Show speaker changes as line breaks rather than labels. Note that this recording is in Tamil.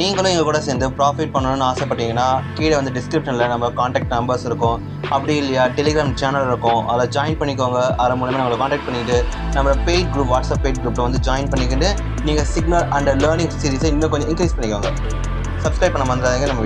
நீங்களும் எங்கள் கூட சேர்ந்து ப்ராஃபிட் பண்ணணும்னு ஆசைப்பட்டீங்கன்னா கீழே வந்து டிஸ்கிரிப்ஷனில் நம்ம காண்டாக்ட் நம்பர்ஸ் இருக்கும். அப்படி இல்லையா டெலிகிராம் சேனல் இருக்கும், அதில் ஜாயின் பண்ணிக்கோங்க. அதன் மூலமாக நம்மளை காண்டாக்ட் பண்ணிவிட்டு நம்ம பெய்ட் குரூப், வாட்ஸ்அப் பெய்ட் குரூப்பில் வந்து ஜாயின் பண்ணிக்கிட்டு நீங்கள் சிக்னல் அண்ட் லேர்னிங் சீரிஸை இன்னும் கொஞ்சம் இன்க்ரீஸ் பண்ணிக்கோங்க. சப்ஸ்கிரைப் பண்ண மறந்துடாதீங்க. நம்ம